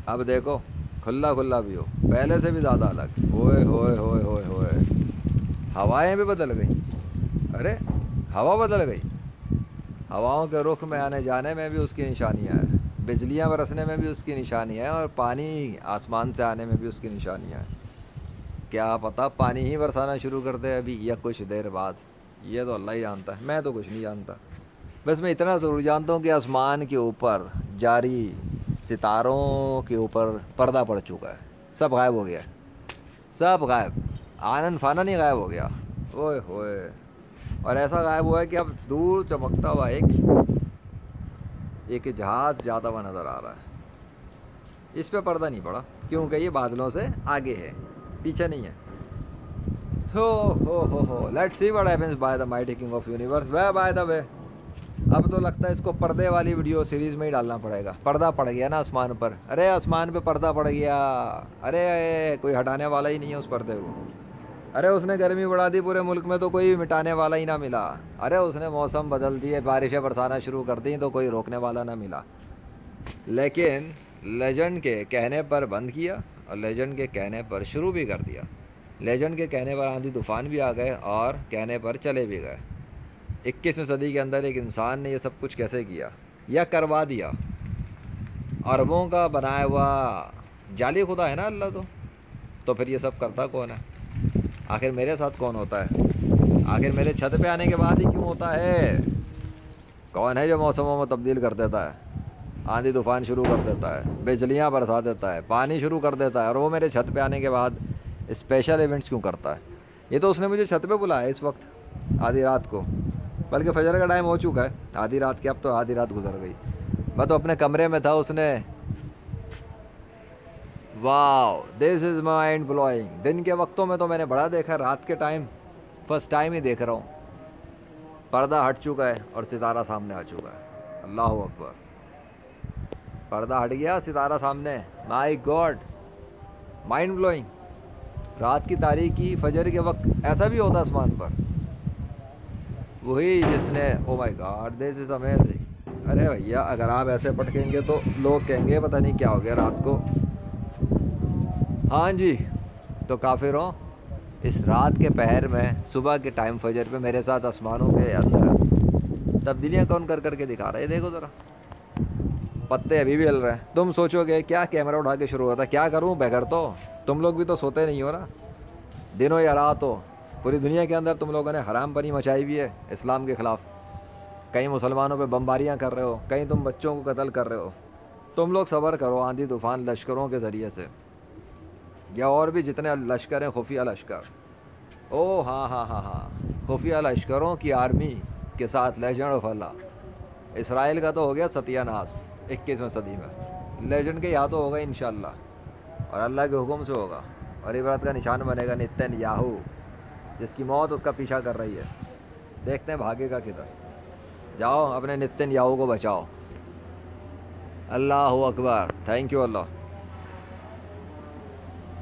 अब देखो, खुला खुला व्यू, पहले से भी ज़्यादा अलग। ओए होए होए होए होए, हवाएं भी बदल गई। अरे, हवा बदल गई। हवाओं के रुख में आने जाने में भी उसकी निशानियां हैं, बिजलियां बरसने में भी उसकी निशानियां हैं, और पानी आसमान से आने में भी उसकी निशानियां हैं। क्या पता पानी ही बरसाना शुरू कर दे अभी या कुछ देर बाद। ये तो अल्लाह ही जानता है, मैं तो कुछ नहीं जानता। बस मैं इतना ज़रूर जानता हूँ कि आसमान के ऊपर जारी सितारों के ऊपर पर्दा पड़ चुका है। सब गायब हो गया है, सब गायब। आनन फानन ही गायब हो गया। ओए होए। और ऐसा गायब हुआ है कि अब दूर चमकता हुआ एक जहाज़ जाता हुआ नज़र आ रहा है। इस पे पर्दा नहीं पड़ा क्योंकि ये बादलों से आगे है, पीछे नहीं है। हो हो, let's see what happens by the mighty king of universe. Way by the way, अब तो लगता है इसको पर्दे वाली वीडियो सीरीज़ में ही डालना पड़ेगा। पर्दा पड़ गया ना आसमान पर, अरे आसमान पे पर्दा पड़ गया। अरे कोई हटाने वाला ही नहीं है उस पर्दे को। अरे उसने गर्मी बढ़ा दी पूरे मुल्क में तो कोई मिटाने वाला ही ना मिला। अरे उसने मौसम बदल दिए, बारिशें बरसाना शुरू कर दी तो कोई रोकने वाला ना मिला। लेकिन लेजेंड के कहने पर बंद किया और लेजेंड के कहने पर शुरू भी कर दिया। लेजेंड के कहने पर आंधी तूफान भी आ गए और कहने पर चले भी गए। 21वीं सदी के अंदर एक इंसान ने ये सब कुछ कैसे किया या करवा दिया। अरबों का बनाया हुआ जाली खुदा है ना अल्लाह। तो फिर ये सब करता कौन है? आखिर मेरे साथ कौन होता है? आखिर मेरे छत पे आने के बाद ही क्यों होता है? कौन है जो मौसमों में तब्दील कर देता है, आंधी तूफान शुरू कर देता है, बिजलियाँ बरसा देता है, पानी शुरू कर देता है, और वो मेरे छत पे आने के बाद स्पेशल इवेंट्स क्यों करता है? ये तो उसने मुझे छत पे बुलाया इस वक्त आधी रात को, बल्कि फजर का टाइम हो चुका है। आधी रात की, अब तो आधी रात गुजर गई। मैं तो अपने कमरे में था, उसने वाह दिस इज़ माइंड ब्लोइंग। दिन के वक्तों में तो मैंने बड़ा देखा, रात के टाइम फर्स्ट टाइम ही देख रहा हूँ। पर्दा हट चुका है और सितारा सामने आ चुका है। अल्लाह अकबर, पर्दा हट गया, सितारा सामने। My God, mind blowing. रात की तारीकी, फजर के वक्त ऐसा भी होता आसमान पर। वही जिसने, oh my God this is amazing. अरे भैया, अगर आप ऐसे पटकेंगे तो लोग कहेंगे पता नहीं क्या हो गया रात को। हाँ जी, तो काफिरों, इस रात के पहर में सुबह के टाइम फजर पे मेरे साथ आसमानों के अंदर तब्दीलियाँ कौन कर करके दिखा रहा है? देखो ज़रा, पत्ते अभी भी हिल रहे हैं। तुम सोचोगे क्या कैमरा उठा के शुरू होता, क्या करूँ बगैर? तो तुम लोग भी तो सोते नहीं हो ना, दिनों या रात हो। पूरी दुनिया के अंदर तुम लोगों ने हराम पनी मचाई हुई है इस्लाम के ख़िलाफ़। कहीं मुसलमानों पे बमबारियाँ कर रहे हो, कहीं तुम बच्चों को कत्ल कर रहे हो। तुम लोग सब्र करो, आंधी तूफ़ान लश्करों के ज़रिए से, या और भी जितने लश्कर हैं, खुफिया लश्कर। ओ हाँ हाँ हाँ हाँ, खुफिया लश्करों की आर्मी के साथ लेजेंड ऑफ अल्लाह। इसराइल का तो हो गया सत्यानाश 21वीं सदी में। लेजेंड के यहाँ तो होगा इंशाअल्लाह, और अल्लाह के हुक्म से होगा। और इबरत का निशान बनेगा नेतन्याहू, जिसकी मौत उसका पीछा कर रही है। देखते हैं भागेगा किधर। जाओ अपने नेतन्याहू को बचाओ। अल्लाह अकबर, थैंक यू अल्लाह।